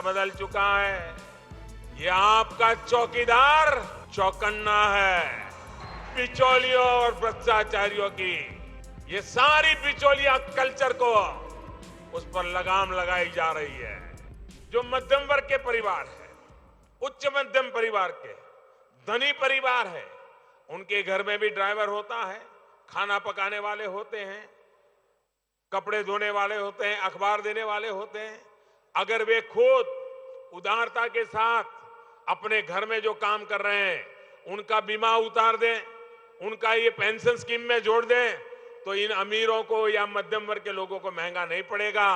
बदल चुका है। ये आपका चौकीदार चौकन्ना है बिचौलियों और भ्रष्टाचारियों की। ये सारी बिचौलिया कल्चर को उस पर लगाम लगाई जा रही है। जो मध्यम वर्ग के परिवार है, उच्च मध्यम परिवार के, धनी परिवार है, उनके घर में भी ड्राइवर होता है, खाना पकाने वाले होते हैं, कपड़े धोने वाले होते हैं, अखबार देने वाले होते हैं। अगर वे खुद उदारता के साथ अपने घर में जो काम कर रहे हैं उनका बीमा उतार दें, उनका ये पेंशन स्कीम में जोड़ दें, तो इन अमीरों को या मध्यम वर्ग के लोगों को महंगा नहीं पड़ेगा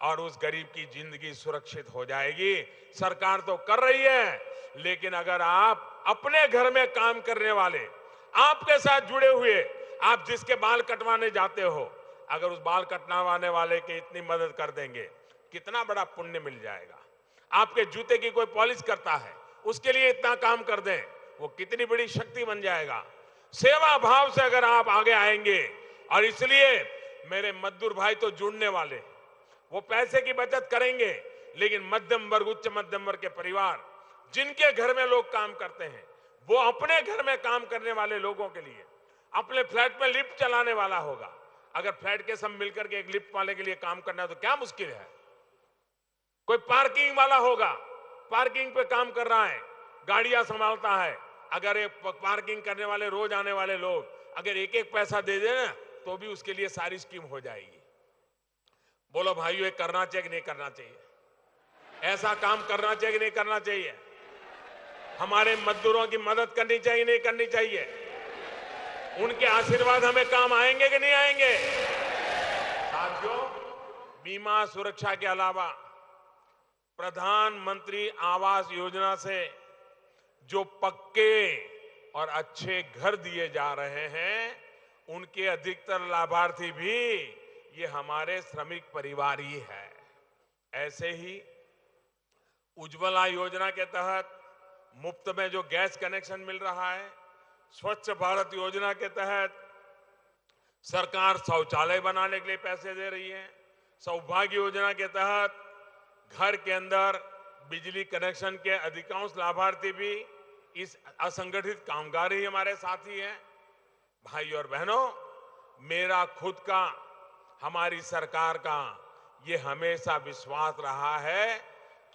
और उस गरीब की जिंदगी सुरक्षित हो जाएगी। सरकार तो कर रही है, लेकिन अगर आप अपने घर में काम करने वाले, आपके साथ जुड़े हुए, आप जिसके बाल कटवाने जाते हो, अगर उस बाल कटवाने वाले की इतनी मदद कर देंगे, कितना बड़ा पुण्य मिल जाएगा। आपके जूते की कोई पॉलिश करता है, उसके लिए इतना काम कर दें, वो कितनी बड़ी शक्ति बन जाएगा। सेवा भाव से अगर आप आगे आएंगे, और इसलिए मेरे मजदूर भाई तो जुड़ने वाले, वो पैसे की बचत करेंगे, लेकिन मध्यम वर्ग, उच्च मध्यम वर्ग के परिवार जिनके घर में लोग काम करते हैं, वो अपने घर में काम करने वाले लोगों के लिए अपने फ्लैट में लिफ्ट चलाने वाला होगा। अगर फ्लैट के सब मिलकर के एक लिफ्ट वाले के लिए काम करना है तो क्या मुश्किल है। कोई पार्किंग वाला होगा, पार्किंग पे काम कर रहा है, गाड़ियां संभालता है, अगर ये पार्किंग करने वाले, रोज आने वाले लोग अगर एक एक पैसा दे देना तो भी उसके लिए सारी स्कीम हो जाएगी। बोलो भाइयों, ये करना चाहिए कि नहीं करना चाहिए? ऐसा काम करना चाहिए कि नहीं करना चाहिए? हमारे मजदूरों की मदद करनी चाहिए नहीं करनी चाहिए? उनके आशीर्वाद हमें काम आएंगे कि नहीं आएंगे? साथियों, बीमा सुरक्षा के अलावा प्रधानमंत्री आवास योजना से जो पक्के और अच्छे घर दिए जा रहे हैं, उनके अधिकतर लाभार्थी भी ये हमारे श्रमिक परिवार ही है। ऐसे ही उज्ज्वला योजना के तहत मुफ्त में जो गैस कनेक्शन मिल रहा है, स्वच्छ भारत योजना के तहत सरकार शौचालय बनाने के लिए पैसे दे रही है, सौभाग्य योजना के तहत घर के अंदर बिजली कनेक्शन के अधिकांश लाभार्थी भी इस असंगठित कामगार ही हमारे साथी हैं। भाई और बहनों, मेरा खुद का, हमारी सरकार का ये हमेशा विश्वास रहा है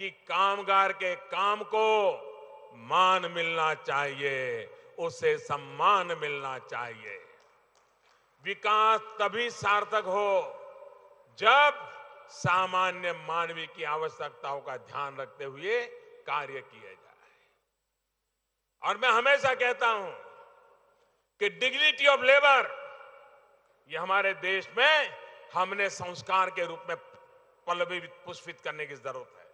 कि कामगार के काम को मान मिलना चाहिए, उसे सम्मान मिलना चाहिए। विकास तभी सार्थक हो जब सामान्य मानवीय की आवश्यकताओं का ध्यान रखते हुए कार्य किए जाए। और मैं हमेशा कहता हूं कि डिग्निटी ऑफ लेबर, ये हमारे देश में हमने संस्कार के रूप में पल्लवी पुष्पित करने की जरूरत है।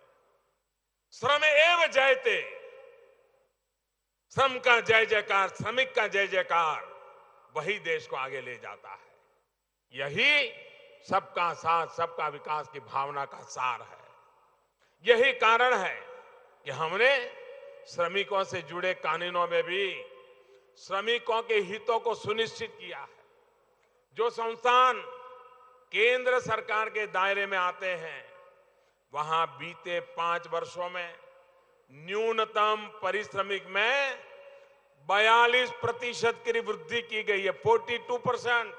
श्रम एव जयते, श्रम का जय जयकार, श्रमिक का जय जयकार, वही देश को आगे ले जाता है। यही सबका साथ, सबका विकास की भावना का सार है। यही कारण है कि हमने श्रमिकों से जुड़े कानूनों में भी श्रमिकों के हितों को सुनिश्चित किया है। जो संस्थान केंद्र सरकार के दायरे में आते हैं, वहां बीते 5 वर्षों में न्यूनतम पारिश्रमिक में 42% की वृद्धि की गई है, 42%।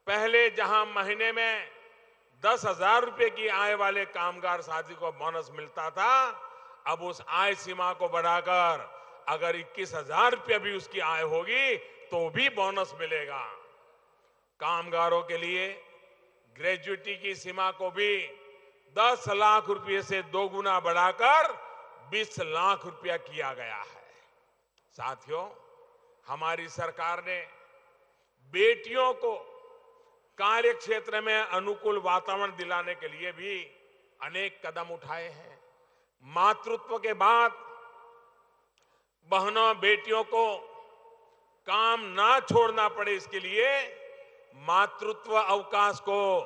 पहले जहां महीने में 10,000 रुपए की आय वाले कामगार साथी को बोनस मिलता था, अब उस आय सीमा को बढ़ाकर अगर 21,000 रुपये भी उसकी आय होगी तो भी बोनस मिलेगा। कामगारों के लिए ग्रेजुएटी की सीमा को भी 10 लाख रुपए से 2 गुना बढ़ाकर 20 लाख रुपया किया गया है। साथियों, हमारी सरकार ने बेटियों को कार्य क्षेत्र में अनुकूल वातावरण दिलाने के लिए भी अनेक कदम उठाए हैं। मातृत्व के बाद बहनों, बेटियों को काम ना छोड़ना पड़े, इसके लिए मातृत्व अवकाश को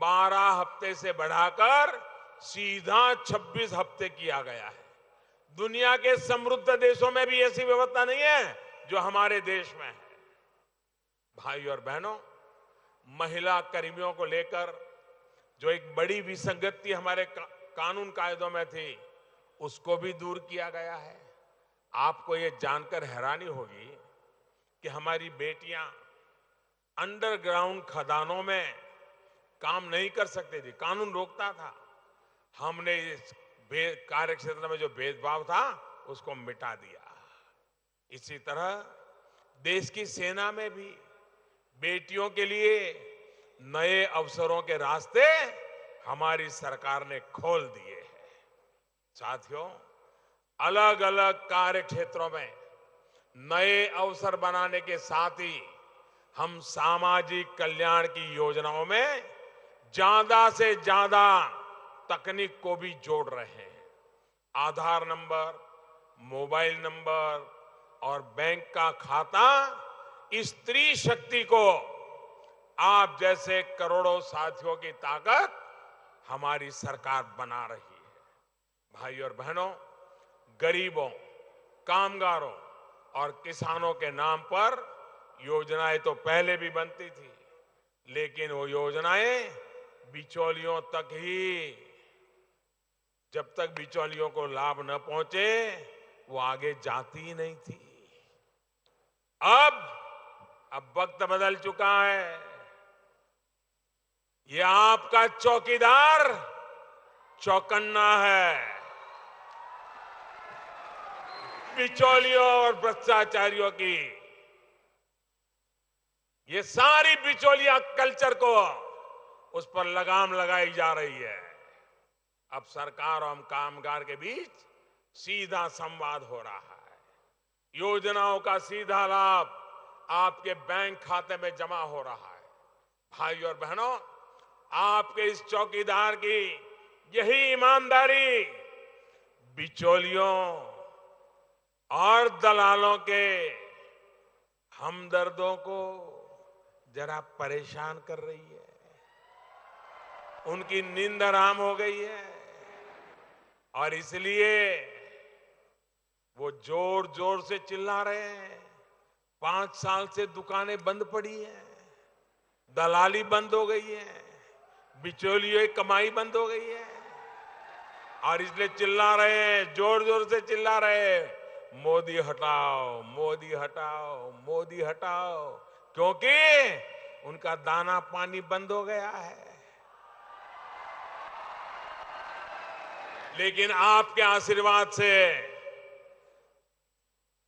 12 हफ्ते से बढ़ाकर सीधा 26 हफ्ते किया गया है। दुनिया के समृद्ध देशों में भी ऐसी व्यवस्था नहीं है जो हमारे देश में है। भाई और बहनों, महिला कर्मियों को लेकर जो एक बड़ी विसंगति हमारे कानून कायदों में थी उसको भी दूर किया गया है। आपको ये जानकर हैरानी होगी कि हमारी बेटियां अंडरग्राउंड खदानों में काम नहीं कर सकती थी, कानून रोकता था। हमने इस कार्य क्षेत्र में जो भेदभाव था उसको मिटा दिया। इसी तरह देश की सेना में भी बेटियों के लिए नए अवसरों के रास्ते हमारी सरकार ने खोल दिए हैं। साथियों, अलग अलग कार्य क्षेत्रों में नए अवसर बनाने के साथ ही हम सामाजिक कल्याण की योजनाओं में ज्यादा से ज्यादा तकनीक को भी जोड़ रहे हैं। आधार नंबर, मोबाइल नंबर और बैंक का खाता, इस स्त्री शक्ति को आप जैसे करोड़ों साथियों की ताकत हमारी सरकार बना रही है। भाई और बहनों, गरीबों, कामगारों और किसानों के नाम पर योजनाएं तो पहले भी बनती थी, लेकिन वो योजनाएं बिचौलियों तक ही, जब तक बिचौलियों को लाभ न पहुंचे वो आगे जाती ही नहीं थी। अब वक्त बदल चुका है। ये आपका चौकीदार चौकन्ना है। बिचौलियों और भ्रष्टाचारियों की ये सारी बिचौलिया कल्चर को उस पर लगाम लगाई जा रही है। अब सरकार और कामगार के बीच सीधा संवाद हो रहा है। योजनाओं का सीधा लाभ आपके बैंक खाते में जमा हो रहा है। भाई और बहनों, आपके इस चौकीदार की यही ईमानदारी बिचौलियों और दलालों के हमदर्दों को जरा परेशान कर रही है। उनकी नींद हराम हो गई है और इसलिए वो जोर जोर से चिल्ला रहे हैं। 5 साल से दुकानें बंद पड़ी हैं, दलाली बंद हो गई है, बिचौलियों की कमाई बंद हो गई है और इसलिए चिल्ला रहे हैं, जोर जोर से चिल्ला रहे हैं, मोदी हटाओ, मोदी हटाओ, मोदी हटाओ, क्योंकि उनका दाना पानी बंद हो गया है। लेकिन आपके आशीर्वाद से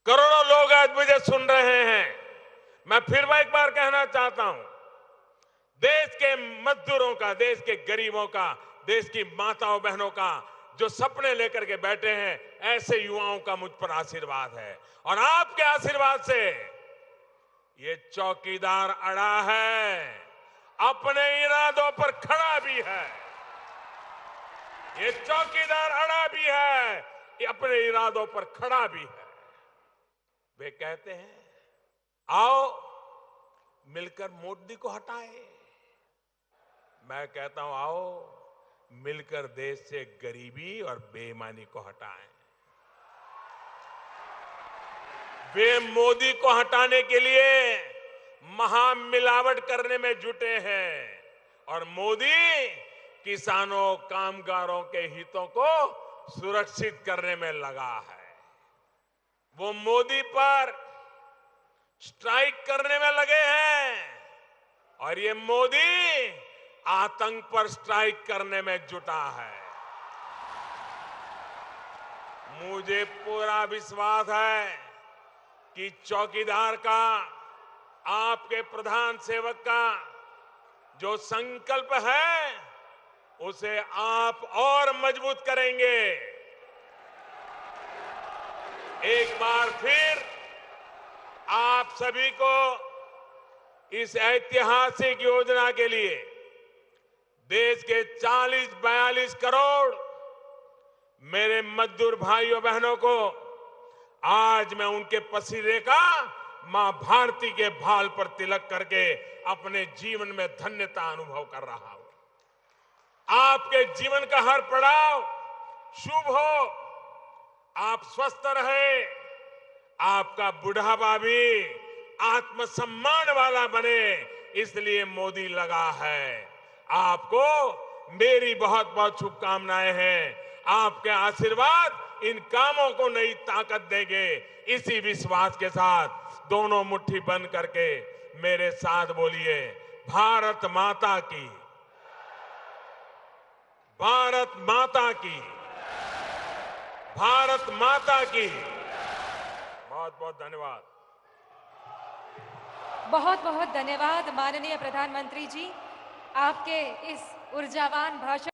करोड़ों लोग आज मुझे सुन रहे हैं। मैं फिर एक बार कहना चाहता हूं, देश के मजदूरों का, देश के गरीबों का, देश की माताओं बहनों का जो सपने लेकर के बैठे हैं, ऐसे युवाओं का मुझ पर आशीर्वाद है। और आपके आशीर्वाद से ये चौकीदार अड़ा है, अपने इरादों पर खड़ा भी है। ये चौकीदार अड़ा भी है, ये अपने इरादों पर खड़ा भी है। वे कहते हैं, आओ मिलकर मोदी को हटाएं। मैं कहता हूं, आओ मिलकर देश से गरीबी और बेईमानी को हटाएं। वे मोदी को हटाने के लिए महामिलावट करने में जुटे हैं और मोदी किसानों, कामगारों के हितों को सुरक्षित करने में लगा है। वो मोदी पर स्ट्राइक करने में लगे हैं और ये मोदी आतंक पर स्ट्राइक करने में जुटा है। मुझे पूरा विश्वास है कि चौकीदार का, आपके प्रधान सेवक का जो संकल्प है उसे आप और मजबूत करेंगे। एक बार फिर आप सभी को इस ऐतिहासिक योजना के लिए देश के 40-42 करोड़ मेरे मजदूर भाइयों बहनों को आज मैं उनके पसीने का मां भारती के भाल पर तिलक करके अपने जीवन में धन्यता अनुभव कर रहा हूं। आपके जीवन का हर पड़ाव शुभ हो, आप स्वस्थ रहे, आपका बुढ़ापा भी आत्मसम्मान वाला बने, इसलिए मोदी लगा है। आपको मेरी बहुत बहुत शुभकामनाएं हैं। आपके आशीर्वाद इन कामों को नई ताकत देंगे। इसी विश्वास के साथ दोनों मुट्ठी बंद करके मेरे साथ बोलिए, भारत माता की, भारत माता की, भारत माता की। बहुत बहुत धन्यवाद। बहुत बहुत धन्यवाद माननीय प्रधानमंत्री जी, आपके इस ऊर्जावान भाषण